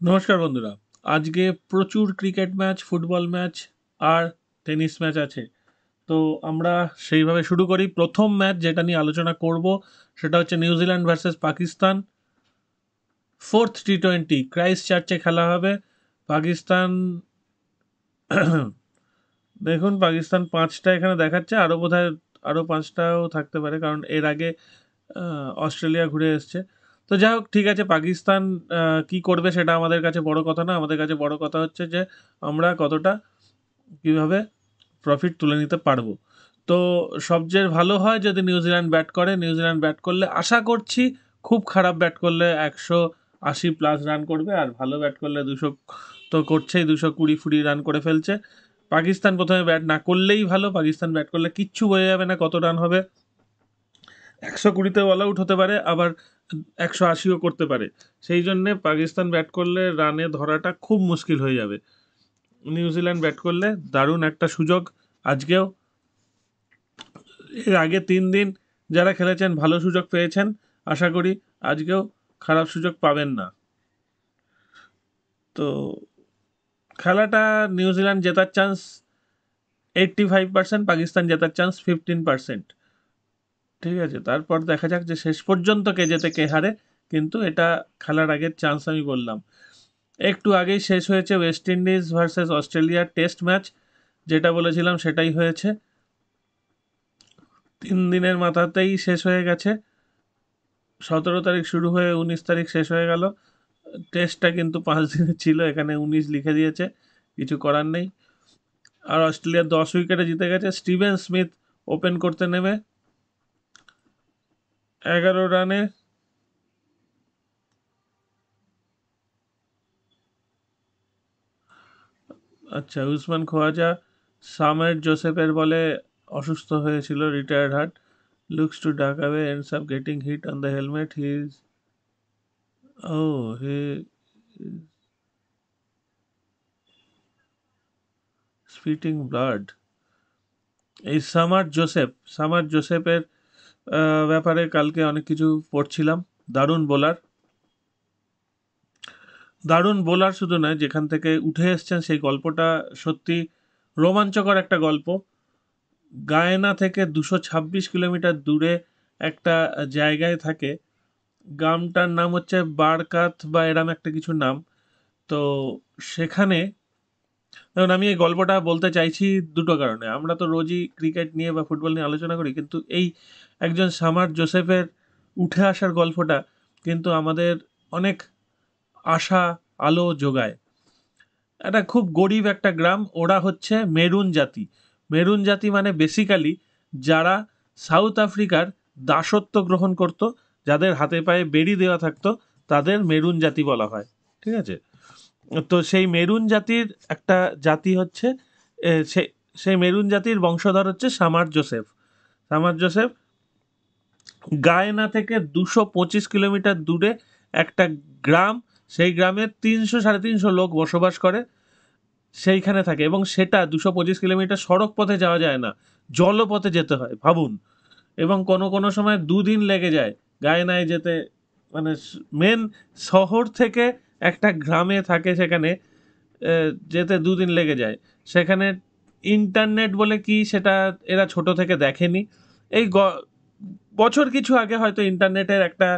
নমস্কার বন্ধুরা। আজকে প্রচুর ক্রিকেট ম্যাচ, ফুটবল ম্যাচ আর টেনিস ম্যাচ আছে। তো আমরা সেইভাবে শুরু করি। প্রথম ম্যাচ যেটা নিয়ে আলোচনা করব সেটা হচ্ছে নিউজিল্যান্ড ভার্সেস পাকিস্তান। ফোর্থ টি-20 ক্রাইস্ট চার্চে খেলা হবে। পাকিস্তান দেখুন, পাকিস্তান 5টা এখানে দেখাচ্ছে, আরও বোধহয় আরও 5টাও থাকতে পারে, কারণ এর আগে অস্ট্রেলিয়া ঘুরে এসছে। তো যাই হোক, ঠিক আছে, পাকিস্তান কি করবে সেটা আমাদের কাছে বড় কথা না। আমাদের কাছে বড় কথা হচ্ছে যে আমরা কতটা কীভাবে প্রফিট তুলে নিতে পারবো। তো সবচেয়ে ভালো হয় যদি নিউজিল্যান্ড ব্যাট করে। নিউজিল্যান্ড ব্যাট করলে আশা করছি, খুব খারাপ ব্যাট করলে 180+ রান করবে, আর ভালো ব্যাট করলে 200 তো করছেই, 220 রান করে ফেলছে। পাকিস্তান প্রথমে ব্যাট না করলেই ভালো। পাকিস্তান ব্যাট করলে কিচ্ছু বোঝা যাবে না কত রান হবে। 120-তেও অল আউট হতে পারে, আবার 180ও করতে পারে। সেই জন্যে পাকিস্তান ব্যাট করলে রানে ধরাটা খুব মুশকিল হয়ে যাবে। নিউজিল্যান্ড ব্যাট করলে দারুণ একটা সুযোগ। আজকেও এর আগে 3 দিন যারা খেলেছেন ভালো সুযোগ পেয়েছেন। আশা করি আজকেও খারাপ সুযোগ পাবেন না। তো খেলাটা নিউজিল্যান্ড জেতার চান্স 85%, পাকিস্তান জেতার চান্স 15%। ঠিক আছে, তারপর দেখা যাক যে শেষ পর্যন্ত কে জেতে কে হারে। কিন্তু এটা খেলার আগের চান্স আমি বললাম। একটু আগেই শেষ হয়েছে ওয়েস্ট ইন্ডিজ ভার্সেস অস্ট্রেলিয়ার টেস্ট ম্যাচ। যেটা বলেছিলাম সেটাই হয়েছে। 3 দিনের মাথাতেই শেষ হয়ে গেছে। 17 তারিখ শুরু হয়ে 19 তারিখ শেষ হয়ে গেল। টেস্টটা কিন্তু 5 দিনের ছিল, এখানে 19 লিখে দিয়েছে, কিছু করার নেই। আর অস্ট্রেলিয়া 10 উইকেটে জিতে গেছে। স্টিভেন স্মিথ ওপেন করতে নেমে 11 রানে আচ্ছা, উসমান খোয়াজা সামের জোসেফের বলে অসুস্থ হয়েছিল, retired hurt, looks to duck away, ends up getting hit on the helmet, he is he spitting blood. এই সামার জোসেফের ব্যাপারে কালকে অনেক কিছু পড়ছিলাম। দারুণ বোলার, দারুণ বোলার শুধু নয়, যেখান থেকে উঠে এসছেন সেই গল্পটা সত্যি রোমাঞ্চকর একটা গল্প। গায়েনা থেকে 226 কিলোমিটার দূরে একটা জায়গায় থাকে। গ্রামটার নাম হচ্ছে বারকাত বা এরম একটা কিছু নাম। তো সেখানে, দেখুন, আমি এই গল্পটা বলতে চাইছি দুটো কারণে। আমরা তো রোজই ক্রিকেট নিয়ে বা ফুটবল নিয়ে আলোচনা করি, কিন্তু এই একজন সামার জোসেফের উঠে আসার গল্পটা কিন্তু আমাদের অনেক আশা, আলো যোগায়। একটা খুব গরিব একটা গ্রাম, ওরা হচ্ছে মেরুন জাতি। মেরুন জাতি মানে বেসিক্যালি যারা সাউথ আফ্রিকার দাসত্ব গ্রহণ করত, যাদের হাতে পায়ে বেড়ি দেওয়া থাকতো, তাদের মেরুন জাতি বলা হয়। ঠিক আছে, তো সেই মেরুন জাতির একটা জাতি হচ্ছে সেই মেরুন জাতির বংশধর হচ্ছে summer Joseph. Summer Joseph Guyana থেকে 225 কিলোমিটার দূরে একটা গ্রাম, সেই গ্রামে 300 সাড়ে 300 লোক বসবাস করে, সেইখানে থাকে। এবং সেটা 225 কিলোমিটার সড়ক পথে যাওয়া যায় না, জলপথে যেতে হয়, ভাবুন। এবং কোনো কোনো সময় 2 দিন লেগে যায় গায়েনায় যেতে। মানে মেন শহর থেকে একটা গ্রামে থাকে, সেখানে যেতে 2 দিন লেগে যায়। সেখানে ইন্টারনেট বলে কি সেটা এরা ছোট থেকে দেখেনি। এই বছর কিছু আগে হয়তো ইন্টারনেটের একটা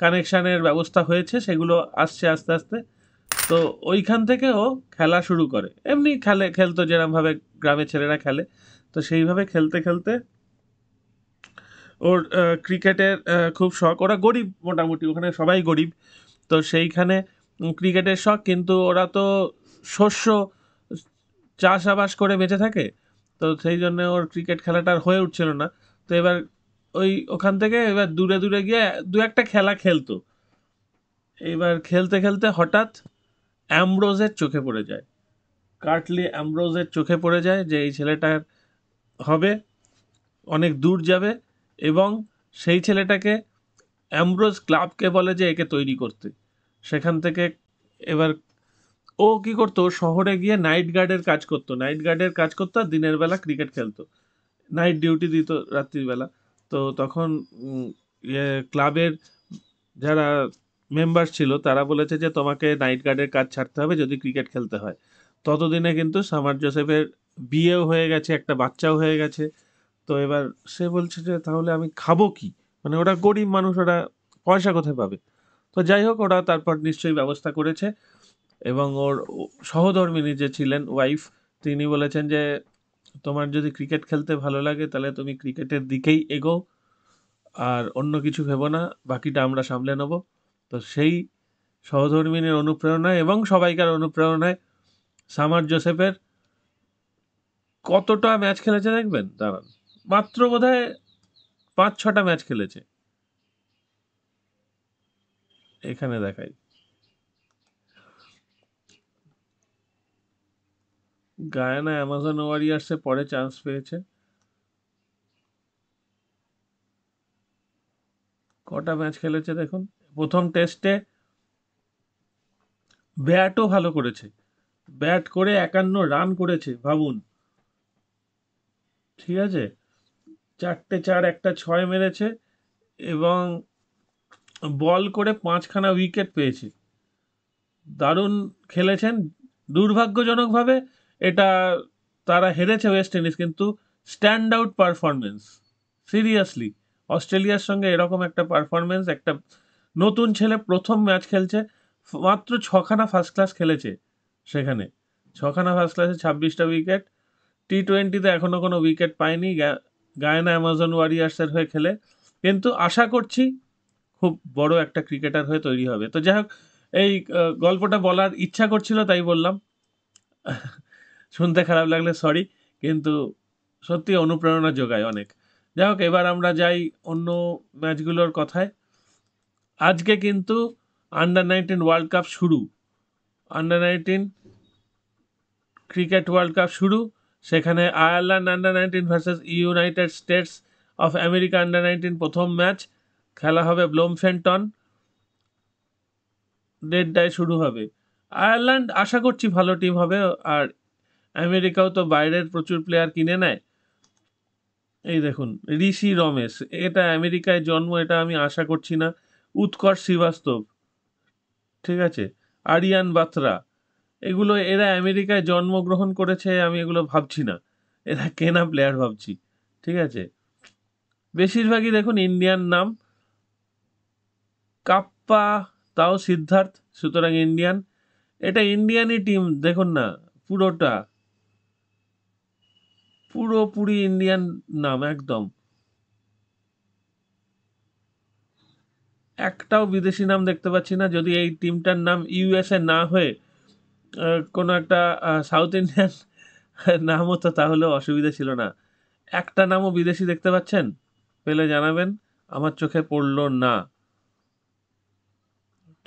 কানেকশানের ব্যবস্থা হয়েছে, সেগুলো আসছে আস্তে আস্তে। তো ওইখান থেকে ও খেলা শুরু করে, এমনি খেলতো যেরমভাবে গ্রামের ছেলেরা খেলে। তো সেইভাবে খেলতে খেলতে ওর ক্রিকেটের খুব শখ। ওরা গরিব, মোটামুটি ওখানে সবাই গরিব। তো সেইখানে ক্রিকেটের শখ, কিন্তু ওরা তো শস্য চাষাবাস করে বেঁচে থাকে। তো সেই জন্য ওর ক্রিকেট খেলাটা আর হয়ে উঠছিল না। তো এবার ওখান থেকে এবার দূরে দূরে গিয়ে দু একটা খেলা খেলতো। এইবার খেলতে খেলতে হঠাৎ অ্যামব্রোজের চোখে পড়ে যায়। কার্টলি অ্যামব্রোজের চোখে পড়ে যায় যে এই ছেলেটার হবে, অনেক দূর যাবে। এবং সেই ছেলেটাকে অ্যামব্রোজ ক্লাবকে বলে যে একে তৈরি করতে। সেখান থেকে এবার ও কি করতো, শহরে গিয়ে নাইট গার্ডের কাজ করতো, আর দিনের বেলা ক্রিকেট খেলতো। নাইট ডিউটি দিত রাত্রিবেলা। তো তখন ক্লাবের যারা মেম্বার্স ছিল তারা বলেছে যে তোমাকে নাইট গার্ডের কাজ ছাড়তে হবে যদি ক্রিকেট খেলতে হয়। ততদিনে কিন্তু সামার জোসেফের বিয়েও হয়ে গেছে, একটা বাচ্চাও হয়ে গেছে। তো এবার সে বলছে যে তাহলে আমি খাবো কি, মানে ওরা গরিব মানুষ, ওরা পয়সা কোথায় পাবে। তো যাই হোক, ওরা তারপর নিশ্চয়ই ব্যবস্থা করেছে এবং ওর সহধর্মিণী যে ছিলেন ওয়াইফ, তিনি বলেছেন যে তোমার যদি ক্রিকেট খেলতে ভালো লাগে তাহলে তুমি ক্রিকেটের দিকেই এগো, আর অন্য কিছু ভেবো না, বাকিটা আমরা সামলে নেব। তো সেই সহধর্মিনীর অনুপ্রেরণায় এবং সবাইকার অনুপ্রেরণায় সামার জোসেফের কতটা ম্যাচ খেলেছে দেখবেন, দাঁড়ান, মাত্র বোধহয় 5-6টা ম্যাচ খেলেছে। এখানে দেখাই, গায়ানা অ্যামাজন ওয়ারিয়ার্সে পরে চান্স পেয়েছে। কটা ম্যাচ খেলেছে দেখুন। প্রথম টেস্টে ব্যাটও ভালো করেছে, ব্যাট করে 51 রান করেছে, ভাবুন। ঠিক আছে, 4টে 4 একটা 6 মেরেছে এবং বল করে 5খানা উইকেট পেয়েছে। দারুণ খেলেছেন। দুর্ভাগ্যজনকভাবে এটা তারা হেরেছে ওয়েস্ট ইন্ডিজ, কিন্তু স্ট্যান্ড আউট পারফরমেন্স, সিরিয়াসলি অস্ট্রেলিয়ার সঙ্গে এরকম একটা পারফরমেন্স, একটা নতুন ছেলে প্রথম ম্যাচ খেলছে, মাত্র 6খানা ফার্স্ট ক্লাস খেলেছে, সেখানে 6খানা ফার্স্ট ক্লাসে 26টা উইকেট। টি-20তে এখনো কোনো উইকেট পায়নি, গায়ানা অ্যামাজন ওয়ারিয়ার্সের হয়ে খেলে, কিন্তু আশা করছি খুব বড় একটা ক্রিকেটার হয়ে তৈরি হবে। তো যাই হোক, এই গল্পটা বলার ইচ্ছা করছিল তাই বললাম, শুনতে খারাপ লাগলে সরি, কিন্তু সত্যি অনুপ্রেরণা যোগায় অনেক। যাই হোক, এবার আমরা যাই অন্য ম্যাচগুলোর কথায়। আজকে কিন্তু আন্ডার-19 ওয়ার্ল্ড কাপ শুরু, আন্ডার-19 ক্রিকেট ওয়ার্ল্ড কাপ শুরু। সেখানে Ireland under nineteen versus United States of America under nineteen প্রথম ম্যাচ খেলা হবে ব্লোমফেন্টন, 1:30টায় শুরু হবে। আয়ারল্যান্ড আশা করছি ভালো টিম হবে, আর আমেরিকাও তো বাইরের প্রচুর প্লেয়ার কিনে নেয়। এই দেখুন, ঋষি রমেশ, এটা আমেরিকায় জন্ম, এটা আমি আশা করছি না। উৎকর্ষ শ্রীবাস্তব, ঠিক আছে, আরিয়ান বাত্রা, এগুলো এরা আমেরিকায় জন্মগ্রহণ করেছে, আমি এগুলো ভাবছি না, এরা কেনা প্লেয়ার ভাবছি। ঠিক আছে, বেশিরভাগই দেখুন ইন্ডিয়ান নাম, কাপ্পা, তাও সিদ্ধার্থ, সুতরাং ইন্ডিয়ান। এটা ইন্ডিয়ানই টিম, দেখুন না, পুরোটা পুরোপুরি ইন্ডিয়ান নাম একদম, একটাও বিদেশি নাম দেখতে পাচ্ছি না। যদি এই টিমটার নাম ইউএসএ না হয়ে কোনো একটা সাউথ ইন্ডিয়ান নাম হতো তাহলেও অসুবিধা ছিল না। একটা নামও বিদেশি দেখতে পাচ্ছেন? পেলে জানাবেন, আমার চোখে পড়লো না।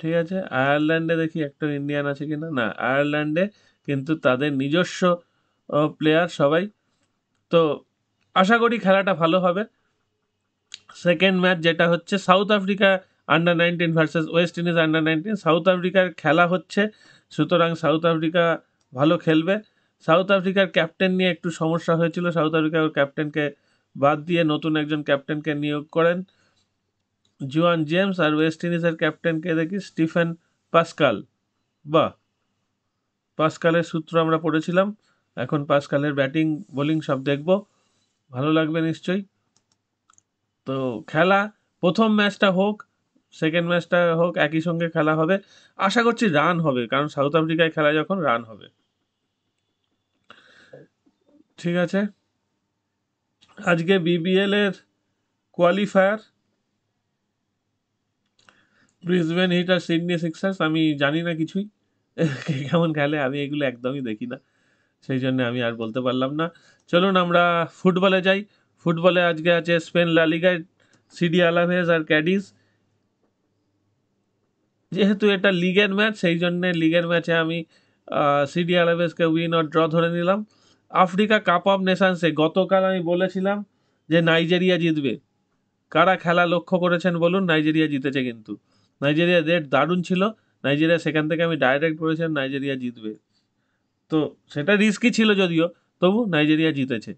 ঠিক আছে, আয়ারল্যান্ডে দেখি একটা ইন্ডিয়ান আছে কিনা, না, আয়ারল্যান্ডে কিন্তু তাদের নিজস্ব প্লেয়ার সবাই। তো আশা করি খেলাটা ভালো হবে। সেকেন্ড ম্যাচ যেটা হচ্ছে South Africa under nineteen versus West Indies under nineteen, সাউথ আফ্রিকার খেলা হচ্ছে, সুতরাং সাউথ আফ্রিকা ভালো খেলবে। সাউথ আফ্রিকার ক্যাপ্টেন নিয়ে একটু সমস্যা হয়েছিল, সাউথ আফ্রিকার ক্যাপ্টেনকে বাদ দিয়ে নতুন একজন ক্যাপ্টেনকে নিয়োগ করেন জুয়ান জেমস, আর ওয়েস্ট ইন্ডিজের ক্যাপ্টেনকে দেখি স্টিফেন পাস্কাল। বাহ, পাস্কালের সূত্র আমরা পড়েছিলাম, এখন পাস্কালের ব্যাটিং বোলিং সব দেখব, ভালো লাগবে নিশ্চয়ই। তো খেলা, প্রথম ম্যাচটা হোক, সেকেন্ড ম্যাচটা হোক, একই সঙ্গে খেলা হবে। আশা করছি রান হবে, কারণ সাউথ আফ্রিকায় খেলা যখন, রান হবে। ঠিক আছে, আজকে বিবিএল এর কোয়ালিফায়ার, ব্রিসবেন হিট আর সিডনি সিক্সার্স, আমি জানি না কিছুই, কে কেমন খেলে আমি এগুলো একদমই দেখি না, সেই জন্য আমি আর বলতে পারলাম না। চলুন আমরা ফুটবলে যাই। ফুটবলে আজকে আছে স্পেন লা লিগায় সিডি আলাভেজ আর ক্যাডিজ। যেহেতু এটা লিগের ম্যাচ, সেই জন্যে লিগের ম্যাচে আমি সিডি আলাভেজকে উইন অর ড্র ধরে নিলাম। আফ্রিকা কাপ অফ নেশনসে গতকাল আমি বলেছিলাম যে নাইজেরিয়া জিতবে। কারা খেলা লক্ষ্য করেছেন বলুন? নাইজেরিয়া জিতেছে, কিন্তু নাইজেরিয়া রেড দারুণ ছিল। নাইজেরিয়া, সেখান থেকে আমি ডাইরেক্ট বলেছিলাম নাইজেরিয়া জিতবে। তো সেটা রিস্কি ছিল যদিও, তবু নাইজেরিয়া জিতেছে।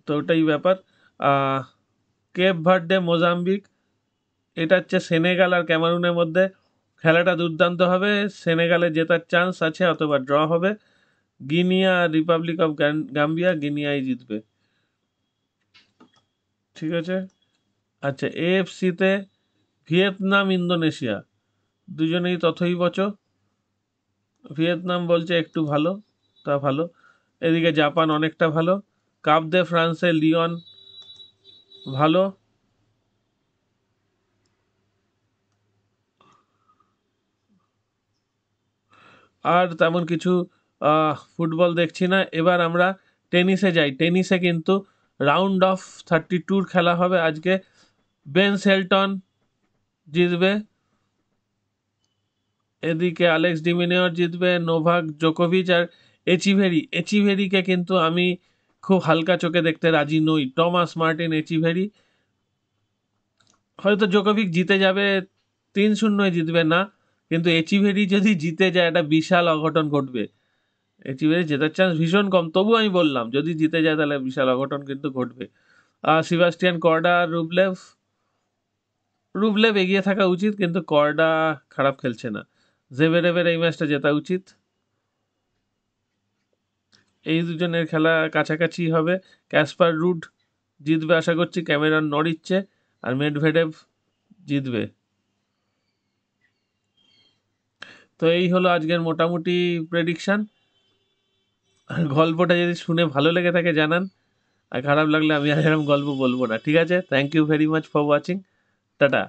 তো ওটাই ব্যাপার। কেপ ভার্ডে মোজাম্বিক, এটা হচ্ছে সেনেগাল আর ক্যামারুনের মধ্যে। খেলাটা দুর্দান্ত হবে, সেনেগালে জেতার চান্স আছে অথবা ড্র হবে। গিনিয়া রিপাবলিক অফ গাম্বিয়া, গিনিয়াই জিতবে। ঠিক আছে। আচ্ছা, এএফসিতে ভিয়েতনাম ইন্দোনেশিয়া দুজনেই তথই বচ। ভিয়েতনাম বলছে একটু ভালো, তা ভালো। এদিকে জাপান অনেকটা ভালো। কাপ দে ফ্রান্সে লিওন ভালো। আর তেমন কিছু ফুটবল দেখছি না। এবার আমরা টেনিসে যাই। টেনিসে কিন্তু রাউন্ড অফ 32 খেলা হবে আজকে। বেন শেলটন জিতবে, এদিকে অ্যালেক্স ডিমিনিয়র জিতবে, নোভাক জোকোভিচ আর এচিভেরিকে কিন্তু আমি খুব হালকা চোখে দেখতে রাজি নই। টমাস মার্টিন এচিভেরি, হয়তো জোকোভিক জিতে যাবে, 3-0 জিতবে না, কিন্তু এচিভেরি যদি জিতে যায় একটা বিশাল অঘটন ঘটবে। এচিভেরি জেতার চান্স ভীষণ কম, তবু আমি বললাম যদি জিতে যায় তাহলে বিশাল অঘটন কিন্তু ঘটবে। সেবাস্টিয়ান কর্ডা রুবলেভ এগিয়ে থাকা উচিত, কিন্তু কর্ডা খারাপ খেলছে না। জেভেরেভের এই ম্যাচটা জেতা উচিত। এই দুজনের খেলা কাছাকাছি হবে। ক্যাসপার রুড জিতবে আশা করছি, ক্যামেরন নরিচ্ছে, আর মেডভেডেভ জিতবে। তো এই হলো আজকের মোটামুটি প্রেডিকশন। গল্পটা যদি শুনে ভালো লেগে থাকে জানান, আর খারাপ লাগলে আমি আর এরকম গল্প বলবো না। ঠিক আছে, thank you very much for watching. Tata.